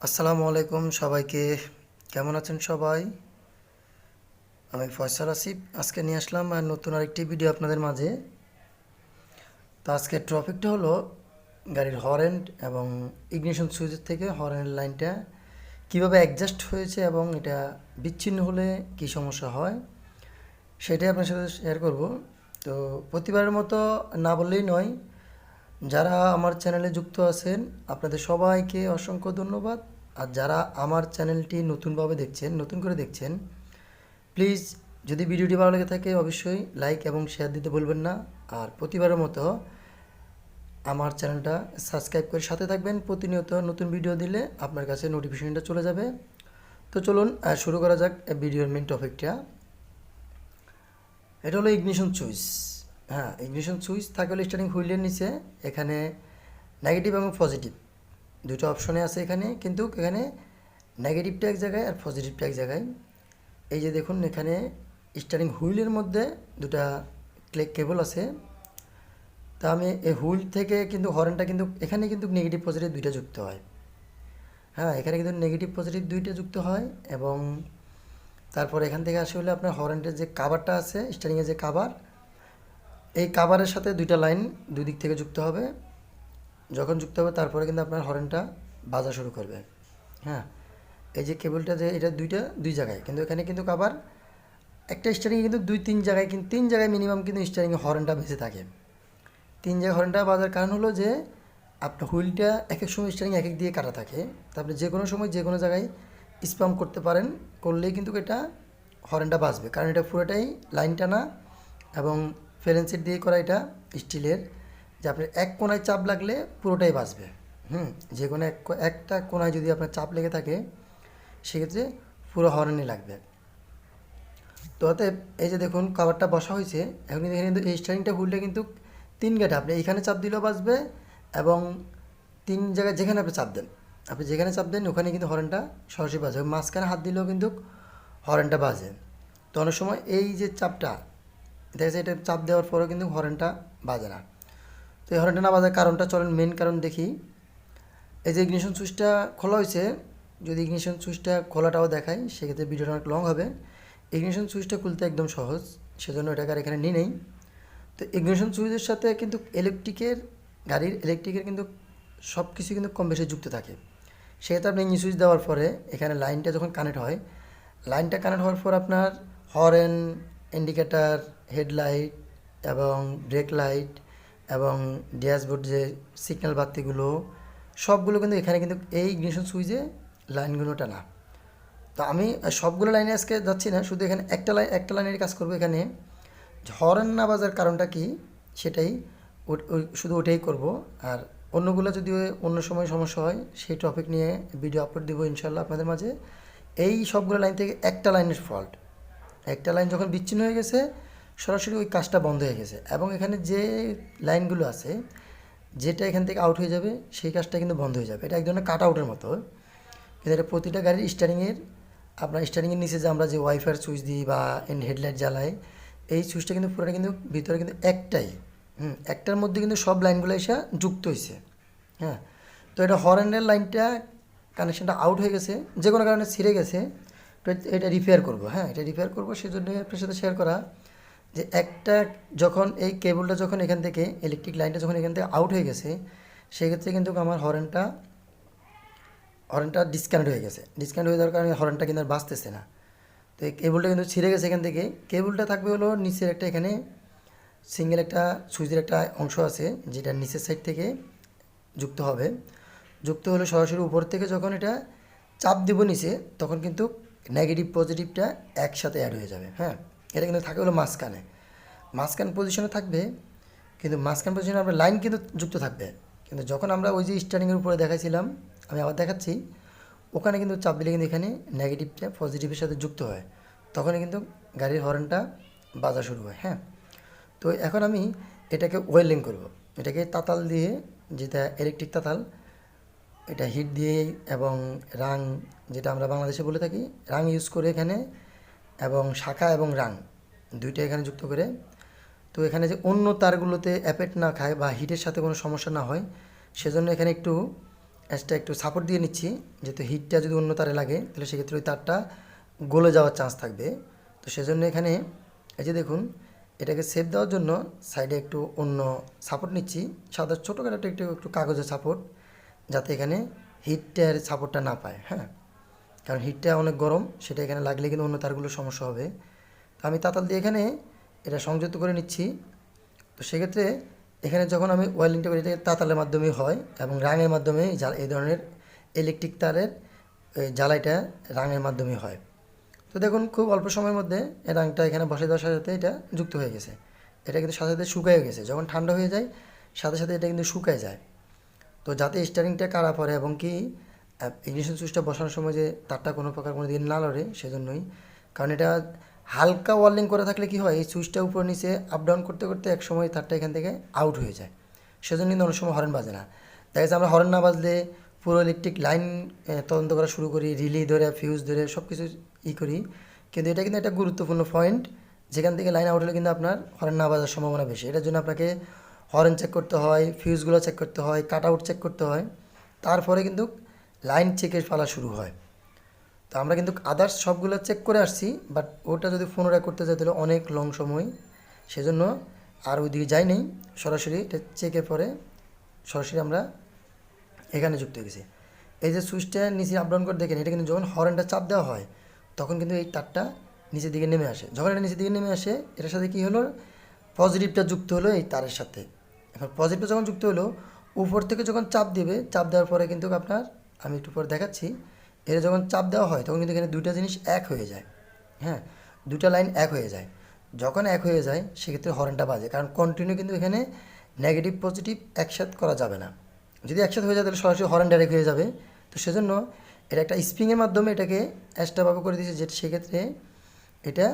আসসালামু আলাইকুম সবাইকে। কেমন আছেন সবাই? আমি ফয়সাল আসিফ আজকে নিয়ে আসলাম আর নতুন আরেকটি ভিডিও আপনাদের মাঝে। তো আজকের টপিকটা হলো গাড়ির হর্ন এবং ইগনিশন সুইচের থেকে হর্নের লাইনটা কিভাবে অ্যাডজাস্ট হয়েছে এবং এটা বিচ্ছিন্ন হলে কি সমস্যা হয় সেটাই আপনার সাথে শেয়ার করব। তো প্রতিবারের মতো না বললেই নয়, যারা আমার চ্যানেলে যুক্ত আছেন আপনাদের সবাইকে অসংখ্য ধন্যবাদ। আর যারা আমার চ্যানেলটি নতুনভাবে দেখছেন, নতুন করে দেখছেন, প্লিজ যদি ভিডিওটি ভালো লেগে থাকে অবশ্যই লাইক এবং শেয়ার দিতে ভুলবেন না। আর প্রতিবারের মতো আমার চ্যানেলটা সাবস্ক্রাইব করে সাথে থাকবেন। প্রতিনিয়ত নতুন ভিডিও দিলে আপনার কাছে নোটিফিকেশনটা চলে যাবে। তো চলুন শুরু করা যাক ভিডিওর মেন টপিকটা। এটা হলো ইগনিশন সুইচ। হ্যাঁ, ইগনিশন সুইচ থাকে হলো স্টার্টিং হুইলের নিচে। এখানে নেগেটিভ এবং পজিটিভ দুটো অপশনে আছে এখানে, কিন্তু এখানে নেগেটিভটা এক জায়গায় আর পজিটিভটা এক জায়গায়। এই যে দেখুন এখানে স্টারিং হুইলের মধ্যে দুটা কেবল আছে। তা আমি এই হুইল থেকে কিন্তু হর্নটা কিন্তু এখানে কিন্তু নেগেটিভ পজিটিভ দুইটা যুক্ত হয়। হ্যাঁ, এখানে কিন্তু নেগেটিভ পজিটিভ দুইটা যুক্ত হয় এবং তারপর এখান থেকে আসে হলে আপনার হর্নের যে কাভারটা আছে, স্টারিংয়ের যে কাভার, এই কাভারের সাথে দুইটা লাইন দুই দিক থেকে যুক্ত হবে। যখন যুক্ত হবে তারপরে কিন্তু আপনার হর্নটা বাজা শুরু করবে। হ্যাঁ, এই যে কেবলটা যে এটা দুইটা দুই জায়গায়, কিন্তু এখানে কিন্তু আবার একটা স্টারিংয়ে কিন্তু দুই তিন জায়গায়, কিন্তু তিন জায়গায় মিনিমাম কিন্তু স্টারিংয়ে হর্নটা বেঁচে থাকে। তিন জায়গায় হর্নটা বাজার কারণ হলো যে আপনার হুইলটা এক এক সময় স্টারিং এক এক দিয়ে কাটা থাকে। তারপরে যে কোনো সময় যে কোনো জায়গায় স্পাম করতে পারেন, করলেই কিন্তু এটা হর্নটা বাজবে, কারণ এটা পুরোটাই লাইন টানা এবং ফেলেন্সিট দিয়ে করা এটা স্টিলের, যে আপনার এক কোনায় চাপ লাগলে পুরোটাই বাজবে। যে কোনো একটা কোনায় যদি আপনার চাপ লেগে থাকে সেক্ষেত্রে পুরো হর্নই লাগবে। তো অতএব এই যে দেখুন কভারটা বসা হয়েছে, এখন কিন্তু এখানে কিন্তু এই স্টারিংটা হুইলটা কিন্তু তিন গেটে আপনি এইখানে চাপ দিলেও বাজবে এবং তিন জায়গায় যেখানে আপনি চাপ দেন, আপনি যেখানে চাপ দেন ওখানে কিন্তু হর্নটা সরাসরি বাজে। মাঝখানে হাত দিলেও কিন্তু হর্নটা বাজে। তো অনেক সময় এই যে চাপটা দেখা যায়, এটা চাপ দেওয়ার পরেও কিন্তু হর্নটা বাজে না। তো এই হর্নটা না বাজার কারণটা চলেন মেন কারণ দেখি। এই যে ইগনিশন সুইচটা খোলা হয়েছে, যদি ইগনিশন সুইচটা খোলাটাও দেখাই সেক্ষেত্রে ভিডিওটা অনেক লং হবে। ইগনিশন সুইচটা খুলতে একদম সহজ, সেজন্য এটাকে আর এখানে নিই নেই। তো ইগনিশন সুইচের সাথে কিন্তু গাড়ির ইলেকট্রিকের কিন্তু সব কিছু কিন্তু কম বেশি যুক্ত থাকে। সেক্ষেত্রে আপনি ইগনিশন সুইচ দেওয়ার পরে এখানে লাইনটা যখন কানেক্ট হয়, লাইনটা কানেক্ট হওয়ার পর আপনার হর্ন, ইন্ডিকেটার, হেডলাইট এবং ব্রেক লাইট এবং ড্যাশবোর্ড যে সিগন্যাল বাতিগুলো সবগুলো কিন্তু এখানে কিন্তু এই ইগনিশন সুইচে লাইনগুলো টানা। তো আমি সবগুলো লাইনে আজকে যাচ্ছি না, শুধু এখানে একটা লাইনের কাজ করবো। এখানে হর্ন না বাজার কারণটা কি সেটাই শুধু ওটাই করব। আর অন্যগুলো যদি অন্য সময় সমস্যা হয় সেই টপিক নিয়ে ভিডিও আপলোড দেবো ইনশাল্লাহ আপনাদের মাঝে। এই সবগুলো লাইন থেকে একটা লাইনের ফল্ট, একটা লাইন যখন বিচ্ছিন্ন হয়ে গেছে সরাসরি ওই কাজটা বন্ধ হয়ে গেছে এবং এখানে যে লাইনগুলো আছে যেটা এখান থেকে আউট হয়ে যাবে সেই কাজটা কিন্তু বন্ধ হয়ে যাবে। এটা এক ধরনের কাট আউটের মতো। কিন্তু এটা প্রতিটা গাড়ির স্টারিংয়ের, আপনার স্টারিংয়ের নিচে যে আমরা যে ওয়াইফাই সুইচ দিই বা হেডলাইট জ্বালাই, এই সুইচটা কিন্তু পুরোটা কিন্তু ভিতরে কিন্তু একটাই। একটার মধ্যে কিন্তু সব লাইনগুলো এসে যুক্ত হয়েছে। হ্যাঁ, তো এটা হর্নের লাইনটা কানেকশানটা আউট হয়ে গেছে, যে কোনো কারণে ছিঁড়ে গেছে। তো এটা রিপেয়ার করবো। হ্যাঁ, এটা রিপেয়ার করবো, সেজন্য আপনার সাথে শেয়ার করা যে একটা যখন এই কেবলটা যখন এখান থেকে ইলেকট্রিক লাইনটা যখন এখান থেকে আউট হয়ে গেছে সেক্ষেত্রে কিন্তু আমার হর্নটা ডিসকানেক্ট হয়ে গেছে। ডিসকানেক্ট হয়ে যাওয়ার কারণে হর্নটা কিন্তু আর বাজতেছে না। তো এই কেবলটা কিন্তু ছিঁড়ে গেছে এখান থেকে। কেবলটা থাকবে হলো নিচের একটা, এখানে সিঙ্গেল একটা সুইচের একটা অংশ আছে যেটা নিচের সাইড থেকে যুক্ত হবে। যুক্ত হলে সরাসরি উপর থেকে যখন এটা চাপ দেব নিচে তখন কিন্তু নেগেটিভ পজিটিভটা একসাথে অ্যাড হয়ে যাবে। হ্যাঁ, এটা কিন্তু থাকে হলো মাঝখান পজিশনে থাকবে, কিন্তু মাঝখান পজিশনে আপনার লাইন কিন্তু যুক্ত থাকবে। কিন্তু যখন আমরা ওই যে স্টারিংয়ের উপরে দেখাইছিলাম, আমি আবার দেখাচ্ছি, ওখানে কিন্তু চাপ দিলে কিন্তু এখানে নেগেটিভটা পজিটিভের সাথে যুক্ত হয়, তখনই কিন্তু গাড়ির হর্নটা বাজা শুরু হয়। হ্যাঁ, তো এখন আমি এটাকে ওয়েল্ডিং করব। এটাকে তাতাল দিয়ে, যেটা ইলেকট্রিক তাতাল, এটা হিট দিয়ে এবং রাং, যেটা আমরা বাংলাদেশে বলে থাকি, রাং ইউজ করে এখানে, এবং শাখা এবং রাং দুইটা এখানে যুক্ত করে। তো এখানে যে অন্য তারগুলোতে অ্যাপেট না খায় বা হিটের সাথে কোনো সমস্যা না হয় সেজন্য এখানে একটু এক্সট্রা একটু সাপোর্ট দিয়ে নিচ্ছি, যেহেতু হিটটা যদি অন্য তারে লাগে তাহলে সেক্ষেত্রে ওই তারটা গলে যাওয়ার চান্স থাকবে। তো সেজন্য এখানে এই যে দেখুন, এটাকে সেভ দেওয়ার জন্য সাইডে একটু অন্য সাপোর্ট নিচ্ছি, সাদা ছোটোখাটো একটু একটু কাগজের সাপোর্ট, যাতে এখানে হিটটার সাপোর্টটা না পায়। হ্যাঁ, কারণ হিটটা অনেক গরম, সেটা এখানে লাগলে কিন্তু অন্য তারগুলোর সমস্যা হবে। তো আমি তাতাল দিয়ে এখানে এটা সংযুক্ত করে নিচ্ছি। তো সেক্ষেত্রে এখানে যখন আমি ওয়েল্ডিংটা করি, এটা তাতালের মাধ্যমে হয় এবং রাঙের মাধ্যমে এই ধরনের ইলেকট্রিক তারের জ্বালাইটা রাঙের মাধ্যমে হয়। তো দেখুন খুব অল্প সময়ের মধ্যে এই রাঙটা এখানে বসে দেওয়ার সাথে সাথে এটা যুক্ত হয়ে গেছে। এটা কিন্তু সাথে সাথে শুকায় গেছে, যখন ঠান্ডা হয়ে যায় সাথে সাথে এটা কিন্তু শুকায় যায়। তো যাতে স্টারিংটা কাড়া পড়ে এবং কি ইগনিশন সুইচটা বসানোর সময় যে তারটা কোনো প্রকার কোনো দিন না লড়ে, সেজন্যই। কারণ এটা হালকা ওয়ার্লিং করে থাকলে কি হয়, এই সুইচটা উপর নিচে আপ ডাউন করতে করতে এক সময় তারটা এখান থেকে আউট হয়ে যায়, সেজন্য কিন্তু অনেক সময় হরেন বাজে না। দেখা যাচ্ছে আমরা হরেন না বাজলে পুরো ইলেকট্রিক লাইন তদন্ত করা শুরু করি, রিলি ধরে ফিউজ ধরে সব কিছু করি, কিন্তু এটা কিন্তু একটা গুরুত্বপূর্ণ পয়েন্ট, যেখান থেকে লাইন আউট হলে কিন্তু আপনার হরেন না বাজার সম্ভাবনা বেশি। এটার জন্য আপনাকে হরেন চেক করতে হয়, ফিউজগুলো চেক করতে হয়, কাট আউট চেক করতে হয়, তারপরে কিন্তু লাইন চেকের পালা শুরু হয়। তো আমরা কিন্তু আদার্স সবগুলো চেক করে আসছি, বাট ওটা যদি পুনরায় করতে যাই তাহলে অনেক লং সময়, সেজন্য আর ওইদিকে যাই নেই, সরাসরি এটা চেকের পরে সরাসরি আমরা এখানে যুক্ত হয়ে গেছি। এই যে সুইচটা নিচে আপ ডাউন করে দেখেন, এটা কিন্তু যখন হরেনটা চাপ দেওয়া হয় তখন কিন্তু এই তারটা নিচের দিকে নেমে আসে। যখন এটা নিচের দিকে নেমে আসে, এটার সাথে কী হলো, পজিটিভটা যুক্ত হলো এই তারের সাথে। এখন পজিটিভটা যখন যুক্ত হলো, উপর থেকে যখন চাপ দেবে, চাপ দেওয়ার পরে কিন্তু আপনার, আমি একটু পরে দেখাচ্ছি, এটা যখন চাপ দেওয়া হয় তখন কিন্তু এখানে দুইটা জিনিস এক হয়ে যায়। হ্যাঁ, দুটা লাইন এক হয়ে যায়। যখন এক হয়ে যায় সেক্ষেত্রে হরেনটা বাজে, কারণ কন্টিনিউ কিন্তু এখানে নেগেটিভ পজিটিভ একসাথে করা যাবে না। যদি একসাথে হয়ে যায় তাহলে সরাসরি হরেন ডাইরেক্ট হয়ে যাবে। তো সেজন্য এটা একটা স্প্রিংয়ের মাধ্যমে এটাকে এক্সট্রাভাবে করে দিয়েছে, যে সেক্ষেত্রে এটা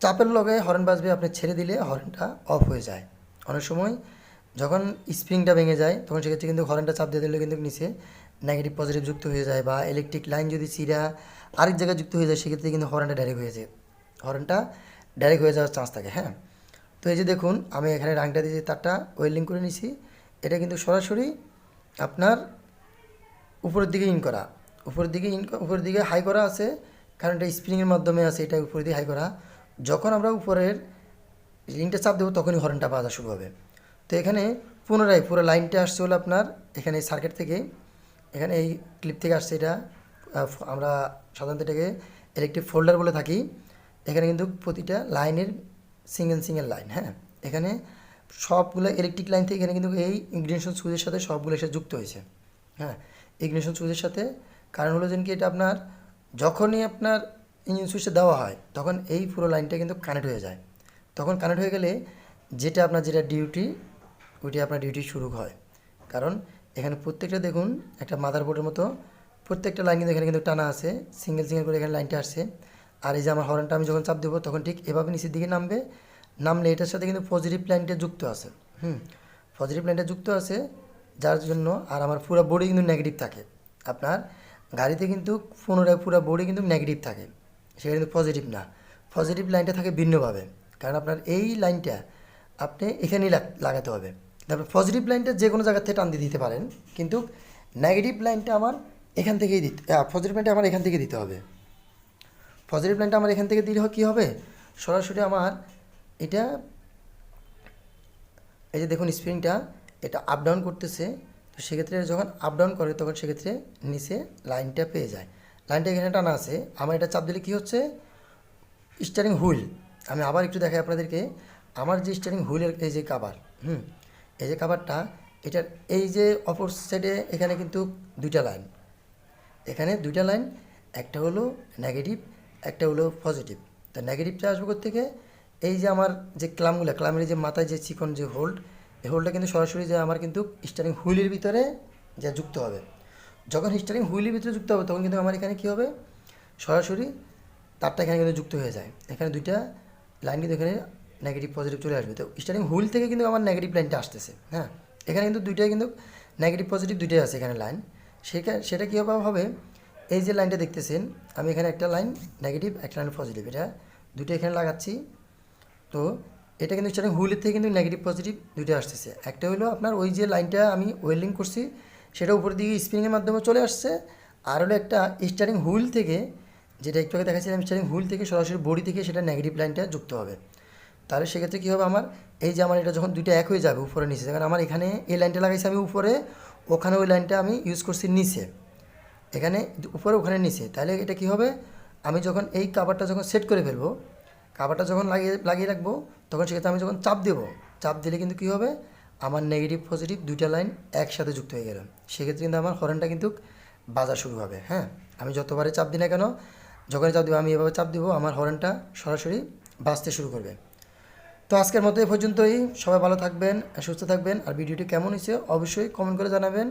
চাপের লগে হরেন বাজবে, আপনি ছেড়ে দিলে হরেনটা অফ হয়ে যায়। অনেক সময় যখন স্প্রিংটা ভেঙে যায় তখন সেক্ষেত্রে কিন্তু হরেনটা চাপ দিয়ে দিলে কিন্তু নিচে নেগেটিভ পজিটিভ যুক্ত হয়ে যায়, বা ইলেকট্রিক লাইন যদি চিরা আরেক জায়গায় যুক্ত হয়ে যায় সেক্ষেত্রে কিন্তু হরেনটা ডাইরেক্ট হয়ে যায়, হরেনটা ডাইরেক্ট হয়ে যাওয়ার চান্স থাকে। হ্যাঁ, তো এই যে দেখুন আমি এখানে রাংটা দিয়ে তারটা ওয়েল্ডিং করে নিছি, এটা কিন্তু সরাসরি আপনার উপরের দিকে ইন করা, উপরের দিকে হাই করা আছে, কারণ এটা স্প্রিংয়ের মাধ্যমে আছে, এটা উপরের দিকে হাই করা। যখন আমরা উপরের লিঙ্কটা চাপ দেবো তখনই হরেনটা বাজা শুরু হবে। তো এখানে পুনরায় পুরো লাইনটা আসছে হলো আপনার এখানে সার্কিট থেকে, এখানে এই ক্লিপ থেকে আসছে এটা, আমরা সাধারণত এটাকে ইলেকট্রিক ফোল্ডার বলে থাকি। এখানে কিন্তু প্রতিটা লাইনের সিঙ্গেল লাইন। হ্যাঁ, এখানে সবগুলো ইলেকট্রিক লাইন থেকে এখানে কিন্তু এই ইগনিশন সুইচের সাথে সবগুলো এসে যুক্ত হয়েছে। হ্যাঁ, ইগনিশন সুইচের সাথে, কারণ হলো যেন কি এটা আপনার যখনই আপনার ইঞ্জিন সুইচটা দেওয়া হয় তখন এই পুরো লাইনটা কিন্তু কানেক্ট হয়ে যায়। তখন কানেক্ট হয়ে গেলে যেটা আপনার যেটা ডিউটি, ওইটি আপনার ডিউটি শুরু হয়। কারণ এখানে প্রত্যেকটা দেখুন একটা মাদারবোর্ডের মতো প্রত্যেকটা লাইন কিন্তু এখানে কিন্তু টানা আছে, সিঙ্গেল করে এখানে লাইনটা আসছে। আর এই যে আমার হর্নটা আমি যখন চাপ দেবো তখন ঠিক এভাবে নিচের দিকে নামবে, নামলে এটার সাথে কিন্তু পজিটিভ লাইনটা যুক্ত আছে। পজিটিভ লাইনটা যুক্ত আছে, যার জন্য আর আমার পুরো বডি কিন্তু নেগেটিভ থাকে। আপনার গাড়িতে কিন্তু পুনরায় পুরো বডি কিন্তু নেগেটিভ থাকে, সেটা কিন্তু পজিটিভ না। পজিটিভ লাইনটা থাকে ভিন্নভাবে, কারণ আপনার এই লাইনটা আপনি এখানেই লাগাতে হবে। তারপর পজিটিভ লাইনটা যে কোনো জায়গা থেকে টান দিয়ে দিতে পারেন, কিন্তু নেগেটিভ লাইনটা আমার এখান থেকেই পজিটিভ লাইনটা আমার এখান থেকে দিতে হবে। পজিটিভ লাইনটা আমার এখান থেকে দিলে কী হবে, সরাসরি আমার এটা, এই যে দেখুন স্প্রিংটা এটা আপ ডাউন করতেছে, তো সেক্ষেত্রে যখন আপ ডাউন করে তখন সেক্ষেত্রে নিচে লাইনটা পেয়ে যায়। লাইনটা এখানে টানা আছে, আমার এটা চাপ দিলে কী হচ্ছে, স্টিয়ারিং হুইল, আমি আবার একটু দেখাই আপনাদেরকে, আমার যে স্টিয়ারিং হুইলের এই যে কাভার, এই যে কাভারটা, এটার এই যে অপর সাইডে এখানে কিন্তু দুইটা লাইন, এখানে দুইটা লাইন, একটা হলো নেগেটিভ, একটা হলো পজিটিভ। তো নেগেটিভটা আসবে থেকে এই যে আমার যে ক্লামের যে মাথায় যে চিকন যে হোল্ড, এই হোল্ডটা কিন্তু সরাসরি যে আমার কিন্তু স্টিয়ারিং হুইলের ভিতরে যা যুক্ত হবে। যখন স্টিয়ারিং হুইলের ভিতরে যুক্ত হবে তখন কিন্তু আমার এখানে কী হবে, সরাসরি তারটা এখানে কিন্তু যুক্ত হয়ে যায়। এখানে দুইটা লাইন কিন্তু এখানে নেগেটিভ পজিটিভ চলে আসবে। তো স্টার্টিং হুইল থেকে কিন্তু আমার নেগেটিভ লাইনটা আসতেছে। হ্যাঁ, এখানে কিন্তু দুইটাই কিন্তু নেগেটিভ পজিটিভ দুইটাই আছে এখানে লাইন। সেটা কীভাবে হবে, এই যে লাইনটা দেখতেছেন আমি এখানে একটা লাইন নেগেটিভ একটা লাইন পজিটিভ, এটা দুটো এখানে লাগাচ্ছি। তো এটা কিন্তু স্টার্টিং হুইলের থেকে কিন্তু নেগেটিভ পজিটিভ দুইটা আসতেছে। একটা হলো আপনার ওই যে লাইনটা আমি ওয়েল্ডিং করছি সেটা উপরের দিকে স্প্রিংয়ের মাধ্যমে চলে আসছে, আর হলো একটা স্টারিং হুইল থেকে, যেটা একটু আগে দেখাচ্ছিলাম স্টারিং হুইল থেকে সরাসরি বডি থেকে সেটা নেগেটিভ লাইনটা যুক্ত হবে। তাহলে সেক্ষেত্রে কী হবে, আমার এই যে আমার এটা যখন দুইটা এক হয়ে যাবে উপরে নিচে, কারণ আমার এখানে এই লাইনটা লাগাইছি আমি উপরে, ওখানে ওই লাইনটা আমি ইউজ করছি নিচে, এখানে উপরে ওখানে নিচে। তাহলে এটা কী হবে, আমি যখন এই কাভারটা যখন সেট করে ফেলবো, কাভারটা যখন লাগিয়ে রাখবো, তখন সেক্ষেত্রে আমি যখন চাপ দেবো, চাপ দিলে কিন্তু কী হবে, আমার নেগেটিভ পজিটিভ দুইটা লাইন একসাথে যুক্ত হয়ে গেল। সেক্ষেত্রে কিন্তু আমার হর্নটা কিন্তু বাজা শুরু হবে। হ্যাঁ, আমি যতবারে চাপ দিই না কেন, যখনই চাপ দেবো আমি এভাবে চাপ দেবো, আমার হর্নটা সরাসরি বাজতে শুরু করবে। তো আজকের মতো এ পর্যন্তই। সবাই ভালো থাকবেন, সুস্থ থাকবেন। আর ভিডিওটি কেমন হয়েছে অবশ্যই কমেন্ট করে জানাবেন।